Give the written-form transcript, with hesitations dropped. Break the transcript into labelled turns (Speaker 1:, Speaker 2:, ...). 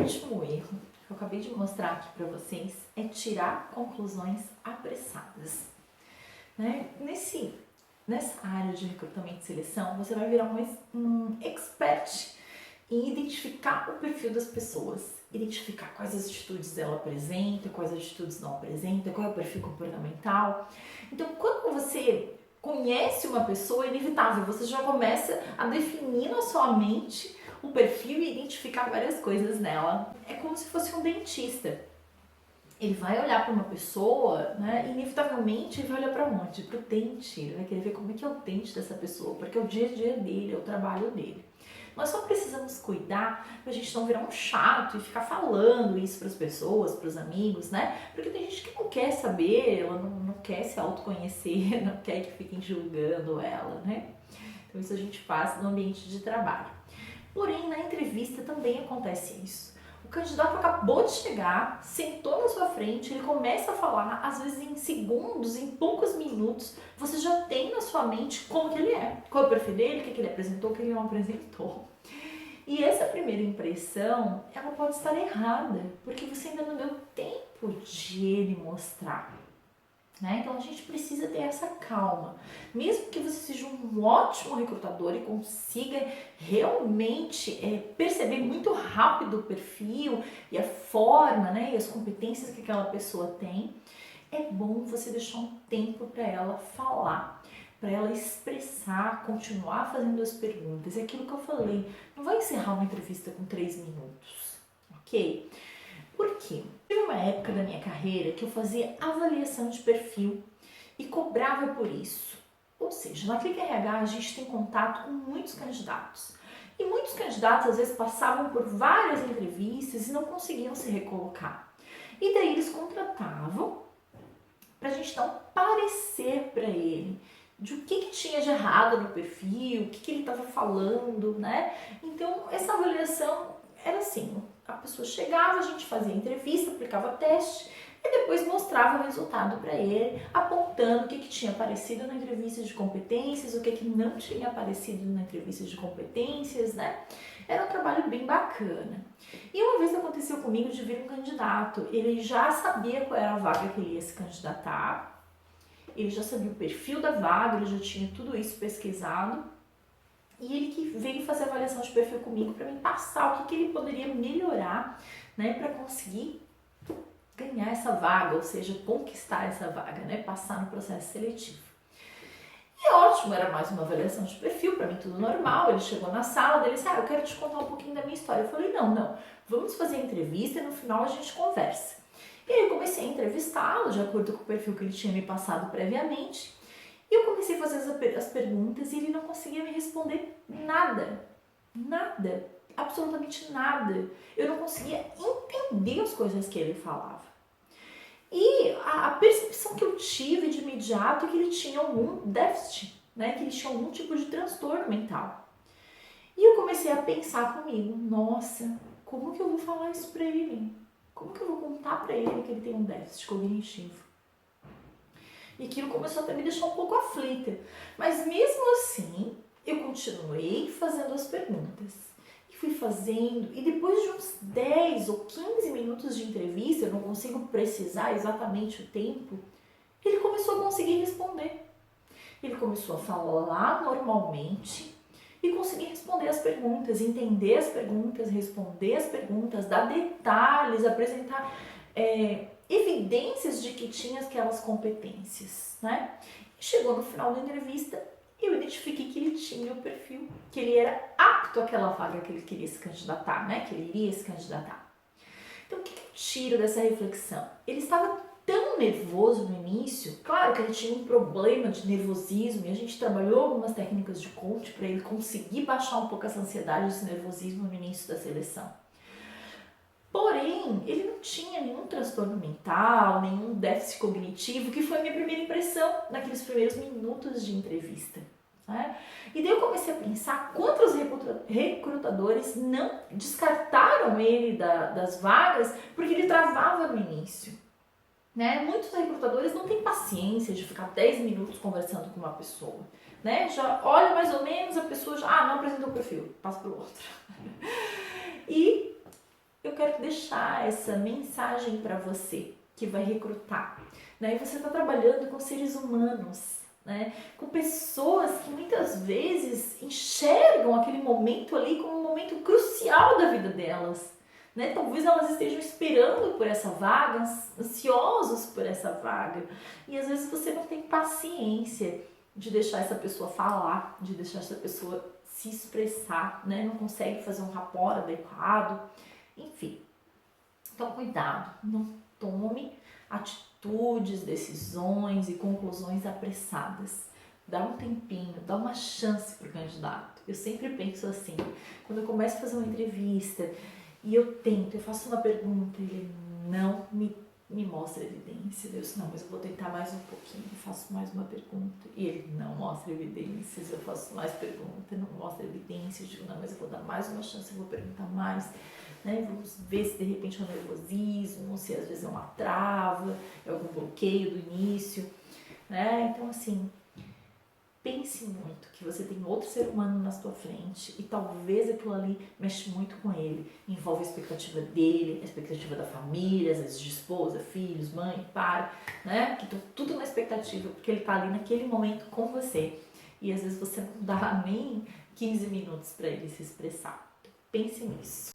Speaker 1: último erro que eu acabei de mostrar aqui para vocês é tirar conclusões apressadas. Né? Nessa área de recrutamento e seleção, você vai virar um expert em identificar o perfil das pessoas, identificar quais atitudes ela apresenta, quais atitudes não apresenta, qual é o perfil comportamental. Então, quando você conhece uma pessoa, é inevitável, você já começa a definir na sua mente o perfil e identificar várias coisas nela. É como se fosse um dentista. Ele vai olhar para uma pessoa, né, inevitavelmente ele vai olhar para onde? Para o dente, ele vai querer ver como é que é o dente dessa pessoa, porque é o dia a dia dele, é o trabalho dele. Nós só precisamos cuidar pra gente não virar um chato e ficar falando isso para as pessoas, para os amigos, né? Porque tem gente que não quer saber, ela não quer se autoconhecer, não quer que fiquem julgando ela, né? Então isso a gente faz no ambiente de trabalho. Porém, na entrevista também acontece isso. O candidato acabou de chegar, sentou na sua frente, ele começa a falar, às vezes em segundos, em poucos minutos, você já tem na sua mente como que ele é, qual é o perfil dele, o que ele apresentou, o que ele não apresentou. E essa primeira impressão, ela pode estar errada, porque você ainda não deu tempo de ele mostrar. Né? Então a gente precisa ter essa calma. Mesmo que você seja um ótimo recrutador e consiga realmente perceber muito rápido o perfil e a forma, né, e as competências que aquela pessoa tem, é bom você deixar um tempo para ela falar, para ela expressar, continuar fazendo as perguntas. É aquilo que eu falei, não vai encerrar uma entrevista com 3 minutos, ok? Por quê? Teve uma época da minha carreira que eu fazia avaliação de perfil e cobrava por isso. Ou seja, na Clique RH a gente tem contato com muitos candidatos. E muitos candidatos às vezes passavam por várias entrevistas e não conseguiam se recolocar. E daí eles contratavam para a gente dar um parecer para ele de o que tinha de errado no perfil, o que ele estava falando, né? Então essa avaliação era assim, a pessoa chegava, a gente fazia entrevista, aplicava teste e depois mostrava o resultado para ele, apontando o que tinha aparecido na entrevista de competências, o que não tinha aparecido na entrevista de competências, né? Era um trabalho bem bacana. E uma vez aconteceu comigo de vir um candidato, ele já sabia qual era a vaga que ele ia se candidatar, ele já sabia o perfil da vaga, ele já tinha tudo isso pesquisado. E ele que veio fazer a avaliação de perfil comigo para me passar o que ele poderia melhorar, né, para conseguir ganhar essa vaga, ou seja, conquistar essa vaga, né, passar no processo seletivo. E ótimo, era mais uma avaliação de perfil, para mim tudo normal. Ele chegou na sala dele e disse, eu quero te contar um pouquinho da minha história. Eu falei, não, vamos fazer a entrevista e no final a gente conversa. E aí eu comecei a entrevistá-lo de acordo com o perfil que ele tinha me passado previamente. E eu comecei a fazer as perguntas e ele não conseguia me responder nada, absolutamente nada. Eu não conseguia entender as coisas que ele falava. E a percepção que eu tive de imediato é que ele tinha algum déficit, né? Que ele tinha algum tipo de transtorno mental. E eu comecei a pensar comigo, nossa, como que eu vou falar isso pra ele? Como que eu vou contar pra ele que ele tem um déficit cognitivo? E aquilo começou a me deixar um pouco aflita. Mas mesmo assim, eu continuei fazendo as perguntas. E fui fazendo, e depois de uns 10 ou 15 minutos de entrevista, eu não consigo precisar exatamente o tempo, ele começou a conseguir responder. Ele começou a falar normalmente e conseguir responder as perguntas, entender as perguntas, responder as perguntas, dar detalhes, apresentar evidências de que tinha aquelas competências, né? Chegou no final da entrevista, eu identifiquei que ele tinha o perfil, que ele era apto àquela vaga que ele queria se candidatar, né? Que ele iria se candidatar. Então, o que eu tiro dessa reflexão? Ele estava tão nervoso no início, claro que ele tinha um problema de nervosismo e a gente trabalhou algumas técnicas de coach para ele conseguir baixar um pouco essa ansiedade, esse nervosismo no início da seleção. Porém, ele não tinha nenhum transtorno mental, nenhum déficit cognitivo, que foi a minha primeira impressão naqueles primeiros minutos de entrevista. Né? E daí eu comecei a pensar quantos recrutadores não descartaram ele das vagas porque ele travava no início. Né? Muitos recrutadores não têm paciência de ficar 10 minutos conversando com uma pessoa. Né? Já olha mais ou menos, a pessoa já não apresentou o perfil, passa para o outro. E eu quero deixar essa mensagem para você que vai recrutar, né? E você está trabalhando com seres humanos, né? Com pessoas que muitas vezes enxergam aquele momento ali como um momento crucial da vida delas, né? Talvez elas estejam esperando por essa vaga, ansiosos por essa vaga, e às vezes você não tem paciência de deixar essa pessoa falar, de deixar essa pessoa se expressar, né? Não consegue fazer um rapport adequado, enfim. Então, cuidado, não tome atitudes, decisões e conclusões apressadas. Dá um tempinho, dá uma chance para o candidato. Eu sempre penso assim, quando eu começo a fazer uma entrevista e eu faço uma pergunta e ele não me mostra evidência. Eu disse, não, mas eu vou tentar mais um pouquinho, eu faço mais uma pergunta. E ele não mostra evidências, eu faço mais pergunta, não mostra evidências. Eu digo, não, mas eu vou dar mais uma chance, eu vou perguntar mais. Né? Vamos ver se de repente é um nervosismo, se às vezes é uma trava, é algum bloqueio do início. Né? Então, assim, pense muito que você tem outro ser humano na sua frente e talvez aquilo ali mexe muito com ele. Envolve a expectativa dele, a expectativa da família, às vezes de esposa, filhos, mãe, pai, né? Que tudo na expectativa, porque ele tá ali naquele momento com você. E às vezes você não dá nem 15 minutos para ele se expressar. Pense nisso.